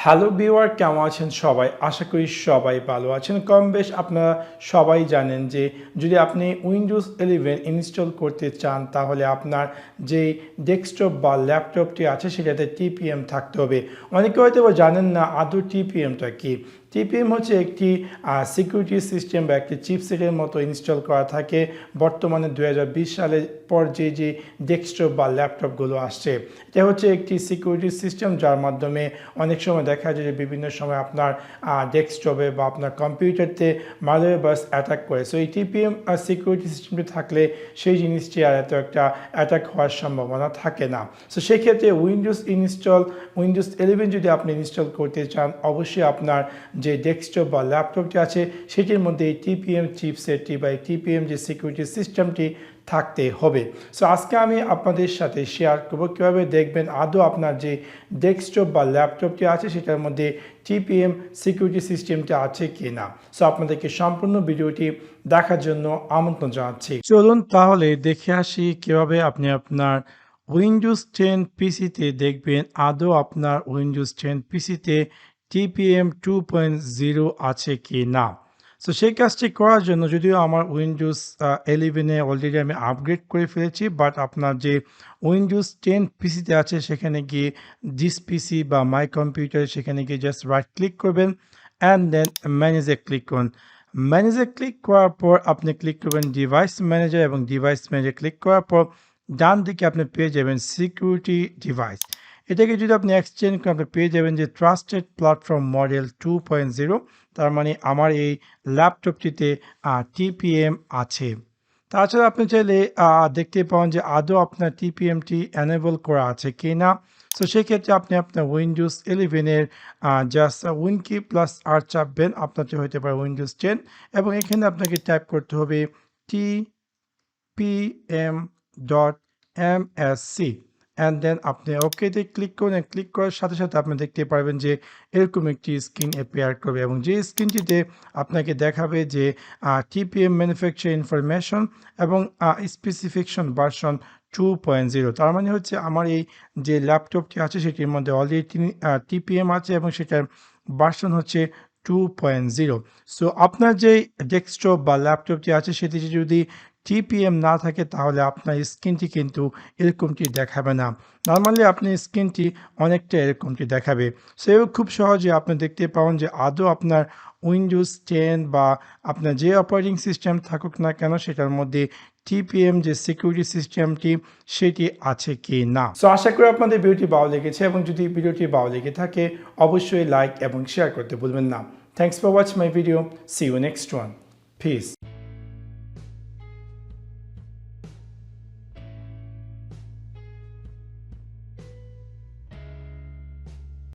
Hello viewer, কেমন আছেন সবাই? আশা করি সবাই ভালো আছেন। কম বেশ আপনারা সবাই জানেন যে যদি আপনি উইন্ডোজ 11 ইনস্টল করতে চান তাহলে আপনার যে ডেস্কটপ বা ল্যাপটপটি আছে সেটাতে টিপিএম থাকতে হবে। অনেকে হয়তো জানেন না আদৌ টিপিএমটা কি। টিপিএম হচ্ছে একটি সিকিউরিটি সিস্টেম বা একটি চিপসেটের মতো ইনস্টল করা থাকে বর্তমানে 2020 সালের পর যে ডেস্কটপ বা ল্যাপটপগুলো আসছে। এটা হচ্ছে একটি সিকিউরিটি সিস্টেম যার মাধ্যমে অনেক সময় দেখা যায় যে বিভিন্ন সময় আপনার ডেস্কটপে বা আপনার কম্পিউটারতে malware বাস অ্যাটাক করে। সো এই টিপিএম সিকিউরিটি সিস্টেমটি থাকলে সেই জিনিসটি আর এত একটা অ্যাটাক হওয়ার সম্ভাবনা থাকে না। সো সেক্ষেত্রে উইন্ডোজ 11 যদি আপনি ইনস্টল করতে চান অবশ্যই আপনার যে ডেস্কটপ বা ল্যাপটপটি আছে সেটির মধ্যে এই টিপিএম চিপসেটটি বা এই টিপিএম যে সিকিউরিটি সিস্টেমটি থাকতে হবে। সো আজকে আমি আপনাদের সাথে শেয়ার করব কীভাবে দেখবেন আদৌ আপনার যে ডেস্কটপ বা ল্যাপটপটি আছে সেটার মধ্যে টিপিএম সিকিউরিটি সিস্টেমটা আছে কি না। সো আপনাদেরকে সম্পূর্ণ ভিডিওটি দেখার জন্য আমন্ত্রণ জানাচ্ছি। চলুন তাহলে দেখে আসি কীভাবে আপনি আপনার উইন্ডোজ 10 পিসিতে দেখবেন আদৌ আপনার উইন্ডোজ 10 পিসিতে TPM 2.0 আছে কি না। সো সেই কাজটি করার জন্য যদিও আমার উইন্ডোজ 11-এ অলরেডি আমি আপগ্রেড করে ফেলেছি, বাট আপনার যে উইন্ডোজ 10 পিসিতে আছে সেখানে গিয়ে দিস পিসি বা মাই কম্পিউটার সেখানে গিয়ে জাস্ট রাইট ক্লিক করবেন অ্যান্ড দেন ম্যানেজে ক্লিক করুন। ম্যানেজে ক্লিক করার পর আপনি ক্লিক করবেন ডিভাইস ম্যানেজার এবং ডিভাইস ম্যানেজার ক্লিক করার পর ডান দিকে আপনি পেয়ে যাবেন সিকিউরিটি ডিভাইস। এটাকে যদি আপনি এক্সচেঞ্জ করেন আপনি পেয়ে যাবেন যে ট্রাস্টেড প্ল্যাটফর্ম মডেল 2.0। তার মানে আমার এই ল্যাপটপটিতে টিপিএম আছে। তাছাড়া আপনি চাইলে দেখতে পাবেন যে আদৌ আপনার টিপিএমটি এনেবল করা আছে কি না। সো সেক্ষেত্রে আপনি আপনার উইন্ডোজ 11-এর just win key plus R চাপবেন, আপনারটি হতে পারে উইন্ডোজ 10 এবং এখানে আপনাকে টাইপ করতে হবে tpm.msc অ্যান্ড দেন আপনি ওকেতে ক্লিক করুন। ক্লিক করার সাথে সাথে আপনি দেখতে পারবেন যে এরকম একটি স্ক্রিন অ্যাপিয়ার করবে এবং যে স্ক্রিনটিতে আপনাকে দেখাবে যে টিপিএম ম্যানুফ্যাকচার ইনফরমেশন এবং স্পেসিফিকেশন ভার্সন 2.0। তার মানে হচ্ছে আমার এই যে ল্যাপটপটি আছে সেটির মধ্যে অলরেডি টিপিএম আছে এবং সেটার ভার্সন হচ্ছে 2.0। সো আপনার যে ডেস্কটপ বা ল্যাপটপটি আছে সেটিতে যদি টিপিএম না থাকে তাহলে আপনার স্ক্রিনটি কিন্তু এরকমটি দেখাবে না। নর্মালি আপনার স্ক্রিনটি অনেকটা এরকমটি দেখাবে। সো খুব সহজে আপনি দেখতে পাবেন যে আদৌ আপনার উইন্ডোজ 10 বা আপনার যে অপারেটিং সিস্টেম থাকুক না কেন সেটার মধ্যে টিপিএম যে সিকিউরিটি সিস্টেমটি সেটি আছে কি না। সো আশা করি আপনাদের ভিডিওটি ভালো লেগেছে এবং যদি ভিডিওটি ভালো লেগে থাকে অবশ্যই লাইক এবং শেয়ার করতে ভুলবেন না। Thanks for watching my video. See you next one. Piece.